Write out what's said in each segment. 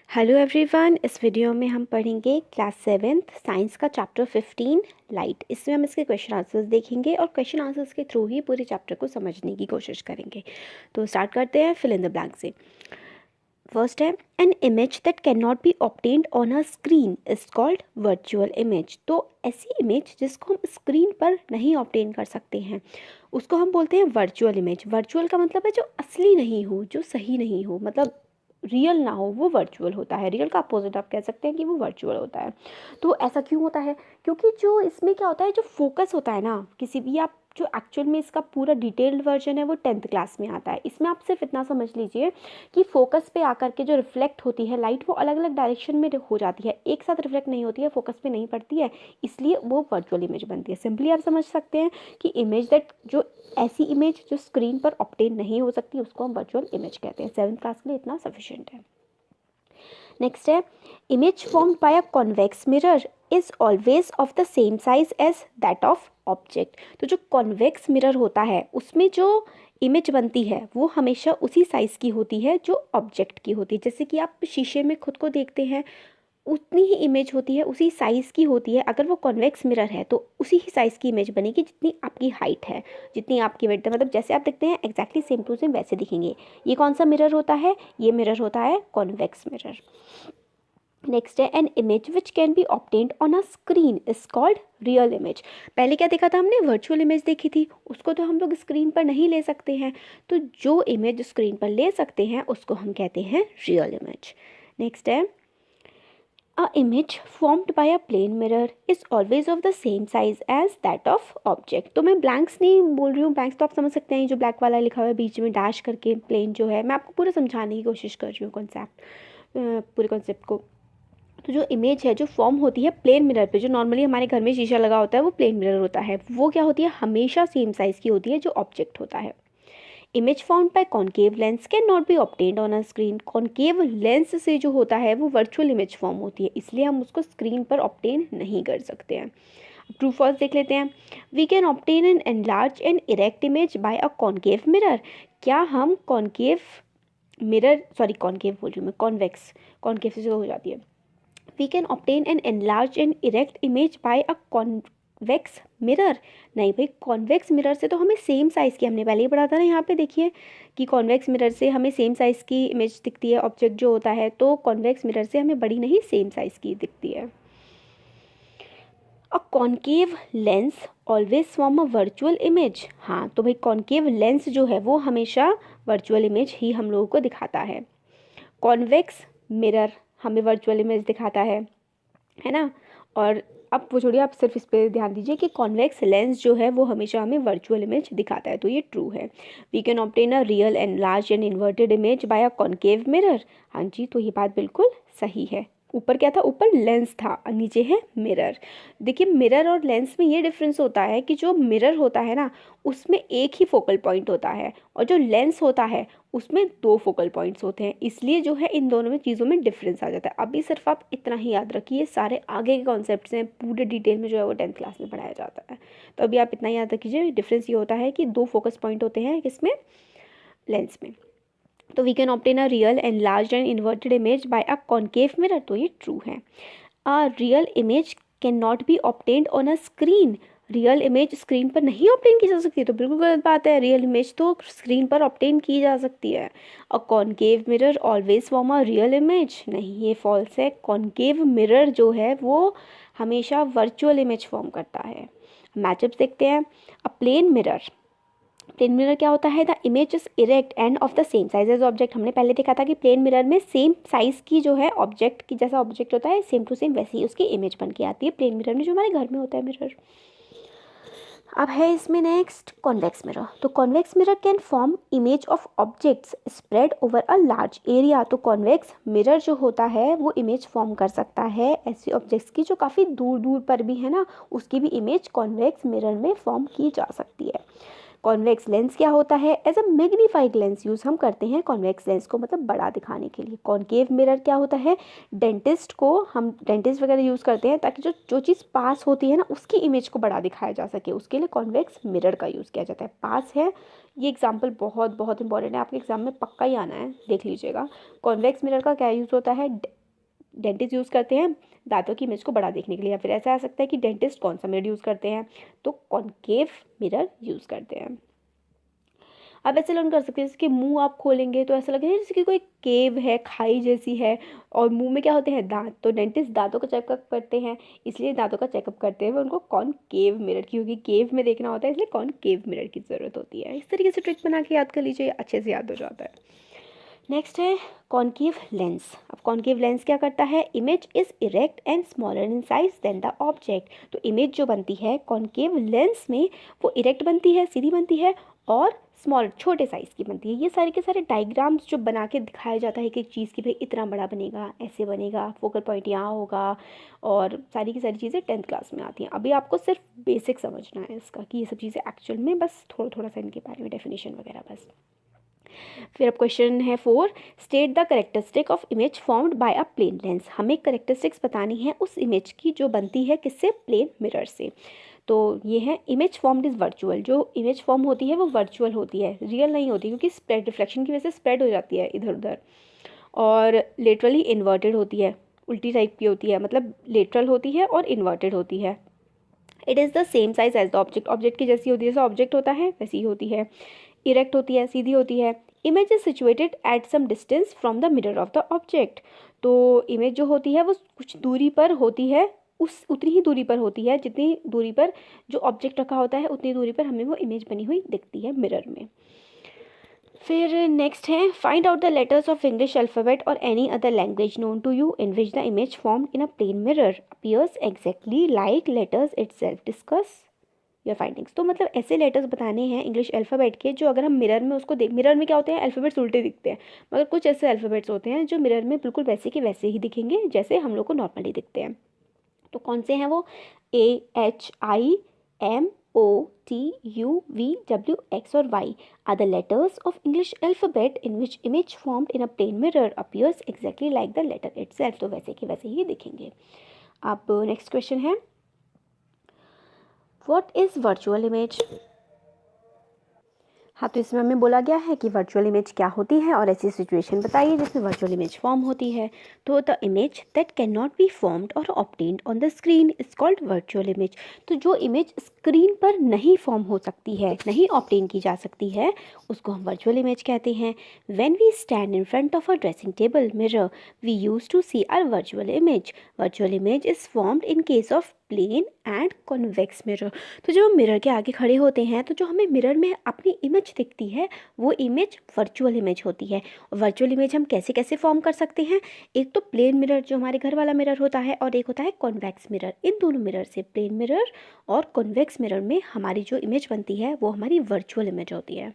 Hello everyone, इस video में हम पढ़ेंगे क्लास 7th साइंस का चैप्टर 15 लाइट। इसमें हम इसके क्वेश्चन आंसर्स देखेंगे और क्वेश्चन आंसर्स के थ्रू ही पूरे चैप्टर को समझने की कोशिश करेंगे। तो स्टार्ट करते हैं फिल इन द ब्लैंक से। फर्स्ट है an image that can not be obtained on a screen is called virtual image. तो ऐसी इमेज जिसको हम स्क्रीन पर नहीं ऑब्टेन कर सकते हैं उसको हम बोलते हैं वर्चुअल इमेज। वर्चुअल का मतलब है जो असली नहीं हो, जो सही नहीं हो, मतलब रियल ना हो, वो वर्चुअल होता है। रियल का अपोजिट आप कह सकते हैं कि वो वर्चुअल होता है। तो ऐसा क्यों होता है? क्योंकि जो इसमें क्या होता है, जो फोकस होता है ना किसी भी, आप जो एक्चुअल में इसका पूरा डिटेल्ड वर्जन है वो 10th क्लास में आता है। इसमें आप सिर्फ इतना समझ लीजिए कि फोकस पे आकर के जो रिफ्लेक्ट होती है लाइट वो अलग अलग डायरेक्शन में हो जाती है, एक साथ रिफ्लेक्ट नहीं होती है, फोकस पे नहीं पड़ती है, इसलिए वो वर्चुअल इमेज बनती है। सिंपली आप समझ सकते हैं कि इमेज दैट, जो ऐसी इमेज जो स्क्रीन पर ऑब्टेन नहीं हो सकती उसको हम वर्चुअल इमेज कहते हैं। 7th क्लास के लिए इतना सफिशिएंट है। नेक्स्ट है image formed by a convex mirror is always of the same size as that of object. तो जो कॉन्वेक्स मिरर होता है उसमें जो इमेज बनती है वो हमेशा उसी साइज़ की होती है जो ऑब्जेक्ट की होती है। जैसे कि आप शीशे में खुद को देखते हैं, उतनी ही इमेज होती है, उसी साइज़ की होती है। अगर वो कॉन्वेक्स मिरर है तो उसी ही साइज़ की इमेज बनेगी जितनी आपकी हाइट है, जितनी आपकी वेट है, मतलब जैसे आप देखते हैं एग्जैक्टली सेम टू सेम वैसे दिखेंगे। ये कौन सा मिरर होता है? ये मिरर होता है कॉन्वेक्स मिरर। नेक्स्ट है an image which can be obtained on a screen is called real image. पहले क्या देखा था हमने? वर्चुअल इमेज देखी थी, उसको तो हम लोग स्क्रीन पर नहीं ले सकते हैं। तो जो इमेज स्क्रीन पर ले सकते हैं उसको हम कहते हैं रियल इमेज। नेक्स्ट है a image formed by a plane mirror is always of the same size as that of object. तो मैं ब्लैंक्स नहीं बोल रही हूँ, ब्लैंक्स तो आप समझ सकते हैं, जो ब्लैक वाला लिखा हुआ है बीच में डैश करके प्लेन जो है, मैं आपको पूरा समझाने की कोशिश कर रही हूँ कॉन्सेप्ट, पूरे कॉन्सेप्ट को। तो जो इमेज है जो फॉर्म होती है प्लेन मिरर पे, जो नॉर्मली हमारे घर में शीशा लगा होता है वो प्लेन मिरर होता है, वो क्या होती है? हमेशा सेम साइज़ की होती है जो ऑब्जेक्ट होता है। Image found by concave lens can not be obtained on a screen. Concave lens से जो होता है वो वर्चुअल इमेज फॉर्म होती है, इसलिए हम उसको स्क्रीन पर ऑब्टेन नहीं कर सकते हैं। ट्रू फॉल्स देख लेते हैं। We can obtain an enlarge and erect image by a concave mirror. क्या हम कॉन्केव मिरर, सॉरी कॉन्केव बोल रही हूँ मैं, कॉन्वेक्स, कॉन्केव से जो हो जाती है। We can obtain an enlarged and erect image by a convex mirror। नहीं भाई, कॉन्वेक्स मिरर से तो हमें सेम साइज़ की, हमने पहले ही पढ़ा था ना, यहाँ पे देखिए कि कॉन्वेक्स मिरर से हमें सेम साइज़ की इमेज दिखती है ऑब्जेक्ट जो होता है, तो कॉन्वेक्स मिरर से हमें बड़ी नहीं सेम साइज़ की दिखती है। A concave lens always form a virtual image. हाँ, तो भाई कॉन्केव लेंस जो है वो हमेशा वर्चुअल इमेज ही हम लोगों को दिखाता है। कॉन्वेक्स मिरर हमें वर्चुअल इमेज दिखाता है ना। और अब वो छोड़िए, आप सिर्फ इस पर ध्यान दीजिए कि कॉन्वेक्स लेंस जो है वो हमेशा हमें वर्चुअल इमेज दिखाता है, तो ये ट्रू है। We can obtain a real and large and inverted image by a concave mirror. हाँ जी, तो ये बात बिल्कुल सही है। ऊपर क्या था? ऊपर लेंस था और नीचे है मिरर। देखिए मिरर और लेंस में ये डिफरेंस होता है कि जो मिरर होता है ना उसमें एक ही फोकल पॉइंट होता है, और जो लेंस होता है उसमें 2 फोकल पॉइंट्स होते हैं, इसलिए जो है इन दोनों में चीज़ों में डिफरेंस आ जाता है। अभी सिर्फ आप इतना ही याद रखिए, सारे आगे के कॉन्सेप्ट्स हैं पूरे डिटेल में जो है वो 10th क्लास में पढ़ाया जाता है। तो अभी आप इतना याद रखिए, डिफरेंस ये होता है कि 2 फोकस पॉइंट होते हैं किसमें? लेंस में। तो we can obtain a real and large and inverted image by a concave mirror, तो ये ट्रू है। A real image can not be obtained on a screen. Real image screen पर नहीं ऑब्टेन की जा सकती, तो बिल्कुल गलत बात है। रियल इमेज तो स्क्रीन पर ऑब्टेन की जा सकती है। अ concave mirror always form a real image, नहीं ये फॉल्स है। कॉन्केव मिरर जो है वो हमेशा वर्चुअल इमेज फॉर्म करता है। मैचअप्स देखते हैं। A plane mirror, plane mirror क्या होता है? The image is erect and of the same size as object. हमने पहले देखा था कि प्लेन मिरर में सेम साइज की जो है ऑब्जेक्ट की, जैसा ऑब्जेक्ट होता है सेम टू सेम वैसी ही उसकी इमेज बन के आती है प्लेन मिरर में, जो हमारे घर में होता है मिरर। अब है इसमें नेक्स्ट कॉन्वेक्स मिरर। तो convex mirror can form image of objects spread over a large area. तो कॉन्वेक्स मिरर जो होता है वो इमेज फॉर्म कर सकता है ऐसे ऑब्जेक्ट्स की जो काफ़ी दूर दूर पर भी है ना, उसकी भी इमेज कॉन्वेक्स मिरर में फॉर्म की जा सकती है। कॉन्वेक्स लेंस क्या होता है? As a magnified lens use हम करते हैं कॉन्वेक्स लेंस को, मतलब बड़ा दिखाने के लिए। कॉन्केव मिरर क्या होता है? डेंटिस्ट को, हम डेंटिस्ट वगैरह यूज़ करते हैं ताकि जो जो चीज़ पास होती है ना उसकी इमेज को बड़ा दिखाया जा सके, उसके लिए कॉन्वेक्स मिरर का यूज़ किया जाता है। पास है ये एग्जाम्पल बहुत बहुत इंपॉर्टेंट है, आपके एग्जाम में पक्का ही आना है, देख लीजिएगा। कॉन्वेक्स मिरर का क्या यूज़ होता है? डेंटिस्ट यूज़ करते हैं दांतों की इमेज को बड़ा देखने के लिए, या फिर ऐसा आ सकता है कि डेंटिस्ट कौन सा मिरर यूज़ करते हैं, तो कॉनकेव मिरर यूज़ करते हैं। आप ऐसे लर्न कर सकते हैं जैसे कि मुंह आप खोलेंगे तो ऐसा लगेगा जैसे कि कोई केव है, खाई जैसी है, और मुंह में क्या होते हैं, दांत। तो डेंटिस्ट दांतों का चेकअप करते हैं, इसलिए दांतों का चेकअप करते हुए उनको कॉनकेव मिरर, क्योंकि केव में देखना होता है इसलिए कॉनकेव मिरर की ज़रूरत होती है। इस तरीके से ट्रिक बना के याद कर लीजिए, अच्छे से याद हो जाता है। नेक्स्ट है कॉनकेव लेंस। अब कॉनकेव लेंस क्या करता है, image is erect and smaller in size than the object. तो इमेज जो बनती है कॉनकेव लेंस में वो इरेक्ट बनती है, सीधी बनती है, और स्मॉल छोटे साइज़ की बनती है। ये सारे के सारे डायग्राम्स जो बना के दिखाया जाता है कि एक चीज़ की भाई इतना बड़ा बनेगा, ऐसे बनेगा, फोकल पॉइंट यहाँ होगा, और सारी की सारी चीज़ें 10th क्लास में आती हैं। अभी आपको सिर्फ बेसिक समझना है इसका कि ये सब चीज़ें एक्चुअल में बस थोड़ा थोड़ा सा इनके बारे में डेफिनेशन वगैरह बस। फिर अब क्वेश्चन है 4, state the characteristic of image formed by a plane lens. हमें करेक्टरिस्टिक्स बतानी है उस इमेज की जो बनती है किससे, प्लेन मिरर से। तो ये है इमेज फॉर्म्ड इज़ वर्चुअल। जो इमेज फॉर्म होती है वो वर्चुअल होती है, रियल नहीं होती, क्योंकि स्प्रेड रिफ्लेक्शन की वजह से स्प्रेड हो जाती है इधर उधर। और लेटरली इन्वर्टेड होती है, उल्टी टाइप की होती है, मतलब लेटरल होती है और इन्वर्टेड होती है। It is the same size as the object, object की जैसी होती है, जैसा ऑब्जेक्ट होता है वैसी ही होती है। इरेक्ट होती है, सीधी होती है। Image is situated at some distance from the mirror of the object. तो इमेज जो होती है वो कुछ दूरी पर होती है, उस उतनी ही दूरी पर होती है जितनी दूरी पर जो ऑब्जेक्ट रखा होता है, उतनी दूरी पर हमें वो इमेज बनी हुई दिखती है मिरर में। फिर नेक्स्ट है find out the letters of English alphabet और any other language known to you in which the image formed in a plane mirror appears exactly like letters itself. Discuss your findings. तो मतलब ऐसे letters बताने हैं English alphabet के जो अगर हम मिरर में उसको देख, मिरर में क्या होते हैं, अल्फ़ाबेट्स उल्टे दिखते हैं, मगर कुछ ऐसे अल्फ़ाबेट्स होते हैं जो मिरर में बिल्कुल वैसे के वैसे ही दिखेंगे जैसे हम लोग को नॉर्मली दिखते हैं। तो कौन से हैं वो, AHIMOTUVW X और Y are the letters of English alphabet in which image formed in a plane mirror appears exactly like the letter itself। तो वैसे के वैसे ही दिखेंगे। अब नेक्स्ट क्वेश्चन है व्हाट इज़ वर्चुअल इमेज। हाँ, तो इसमें हमें बोला गया है कि वर्चुअल इमेज क्या होती है और ऐसी सिचुएशन बताइए जिसमें वर्चुअल इमेज फॉर्म होती है। तो the image that can not be formed और obtained on the screen is called virtual image. तो जो इमेज स्क्रीन पर नहीं फॉर्म हो सकती है, नहीं ऑब्टेन की जा सकती है, उसको हम वर्चुअल इमेज कहते हैं। When we stand in front of a dressing table mirror we use to see our virtual image. Virtual image is formed in case of plane and convex mirror. तो जब हम मिरर के आगे खड़े होते हैं तो जो हमें मिरर में अपनी इमेज दिखती है वो इमेज वर्चुअल इमेज होती है। और वर्चुअल इमेज हम कैसे कैसे फॉर्म कर सकते हैं, एक तो प्लेन मिरर जो हमारे घर वाला मिरर होता है, और एक होता है कॉन्वेक्स मिरर। इन दोनों मिरर से, प्लेन मिरर और कॉन्वेक्स मिरर में हमारी जो इमेज बनती है वो हमारी वर्चुअल इमेज होती है।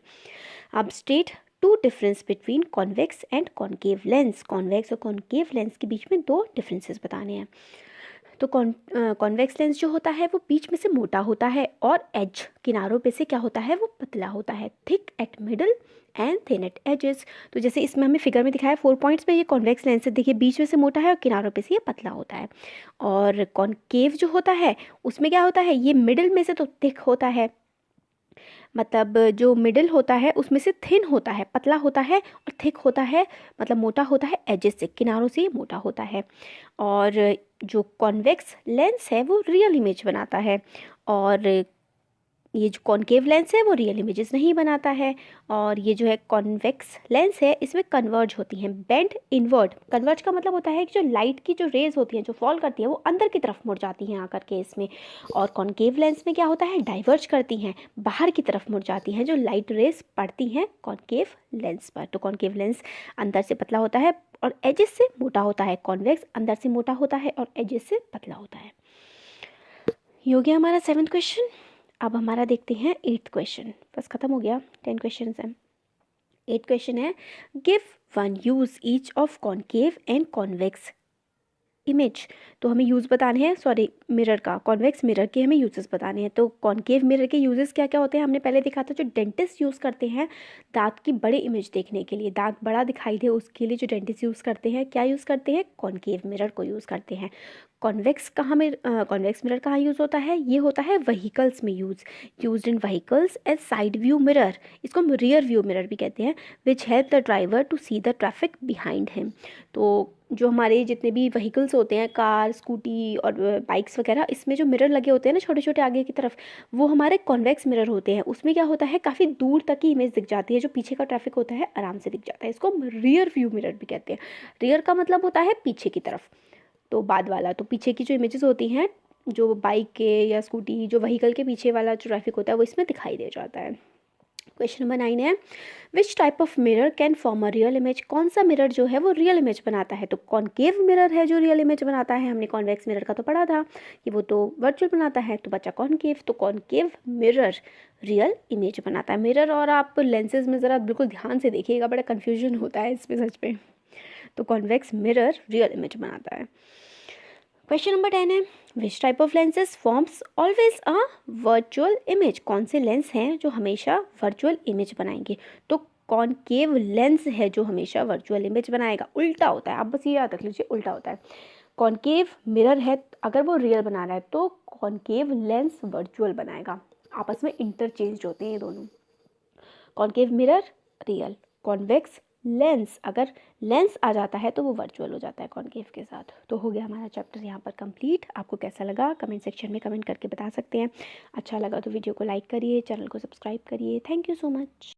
अब state two difference between convex and concave lens. Convex और कॉनकेव लेंस के बीच में दो डिफरेंसेस बताने हैं। तो कॉन्वेक्स लेंस जो होता है वो बीच में से मोटा होता है और एज किनारों पे से क्या होता है, वो पतला होता है। Thick at middle and thin at edges. तो जैसे इसमें हमें फिगर में दिखाया 4 पॉइंट्स पे, ये कॉन्वेक्स लेंस है, देखिए बीच में से मोटा है और किनारों पे से ये पतला होता है। और कॉनकेव जो होता है उसमें क्या होता है, ये मिडिल में से तो थिक होता है, मतलब जो मिडिल होता है उसमें से थिन होता है, पतला होता है, और थिक होता है मतलब मोटा होता है एजेस से, किनारों से ये मोटा होता है। और जो कॉन्वेक्स लेंस है वो रियल इमेज बनाता है, और ये जो कॉनकेव लेंस है वो रियल इमेजेस नहीं बनाता है। और ये जो है कॉन्वेक्स लेंस है इसमें कन्वर्ज होती हैं, बेंड इनवर्ड। कन्वर्ज का मतलब होता है कि जो लाइट की जो रेज होती हैं जो फॉल करती है वो अंदर की तरफ मुड़ जाती हैं आकर के इसमें। और कॉनकेव लेंस में क्या होता है, डाइवर्ज करती हैं, बाहर की तरफ मुड़ जाती हैं जो लाइट रेज पड़ती हैं कॉनकेव लेंस पर। तो कॉनकेव लेंस अंदर से पतला होता है और एजेस से मोटा होता है, कॉन्वेक्स अंदर से मोटा होता है और एजेस से पतला होता है। ये हो गया हमारा 7th क्वेश्चन। अब हमारा देखते हैं 8th क्वेश्चन, बस खत्म हो गया, 10 क्वेश्चन हैं। 8th क्वेश्चन है give one use each of concave and convex image. तो हमें यूज़ बताने हैं, सॉरी मिरर का, कॉन्वेक्स मिरर के हमें यूजेस बताने हैं। तो कॉनकेव मिरर के यूजेस क्या क्या होते हैं, हमने पहले देखा था, जो डेंटिस्ट यूज़ करते हैं दांत की बड़ी इमेज देखने के लिए, दांत बड़ा दिखाई दे उसके लिए जो डेंटिस्ट यूज़ करते हैं, क्या यूज़ करते हैं, कॉनकेव मिरर को यूज़ करते हैं। कॉन्वेक्स मिरर कहाँ यूज़ होता है, ये होता है व्हीकल्स में used in vehicles as side view mirror. इसको हम रियर व्यू मिरर भी कहते हैं, which help the driver to see the traffic behind him. तो जो हमारे जितने भी व्हीकल्स होते हैं, कार, स्कूटी और बाइक्स वगैरह, इसमें जो मिरर लगे होते हैं ना छोटे छोटे आगे की तरफ, वो हमारे कॉन्वेक्स मिरर होते हैं। उसमें क्या होता है, काफ़ी दूर तक की इमेज दिख जाती है, जो पीछे का ट्रैफिक होता है आराम से दिख जाता है। इसको हम रियर व्यू मिरर भी कहते हैं। रियर का मतलब होता है पीछे की तरफ, तो बाद वाला, तो पीछे की जो इमेजेस होती हैं, जो बाइक के या स्कूटी, जो व्हीकल के पीछे वाला जो ट्रैफिक होता है वो इसमें दिखाई दे जाता है। क्वेश्चन नंबर 9 है, which type of mirror can form a real image? कौन सा मिरर जो है वो रियल इमेज बनाता है? तो कॉनकेव मिरर है जो रियल इमेज बनाता है। हमने कॉन्वेक्स मिरर का तो पढ़ा था कि वो तो वर्चुअल बनाता है, तो बचा कॉनकेव। तो कॉनकेव मिरर रियल इमेज बनाता है। मिरर और आप लेंसेज में ज़रा बिल्कुल ध्यान से देखिएगा, बड़ा कन्फ्यूजन होता है इसमें सच में। तो कॉन्वेक्स मिरर रियल इमेज बनाता है। क्वेश्चन नंबर 10 है, which type of lenses forms always a virtual image? कौन से लेंस हैं जो हमेशा वर्चुअल इमेज बनाएंगे? तो कॉनकेव लेंस है जो हमेशा वर्चुअल इमेज बनाएगा। उल्टा होता है, आप बस ये याद रख लीजिए, उल्टा होता है। कॉनकेव मिरर है, अगर वो रियल बना रहा है तो कॉनकेव लेंस वर्चुअल बनाएगा। आपस में इंटरचेंज होते हैं ये दोनों। Concave mirror real, convex lens, अगर लेंस आ जाता है तो वो वर्चुअल हो जाता है कॉनकेव के साथ। तो हो गया हमारा चैप्टर यहाँ पर कंप्लीट। आपको कैसा लगा कमेंट सेक्शन में कमेंट करके बता सकते हैं। अच्छा लगा तो वीडियो को लाइक करिए, चैनल को सब्सक्राइब करिए। Thank you so much.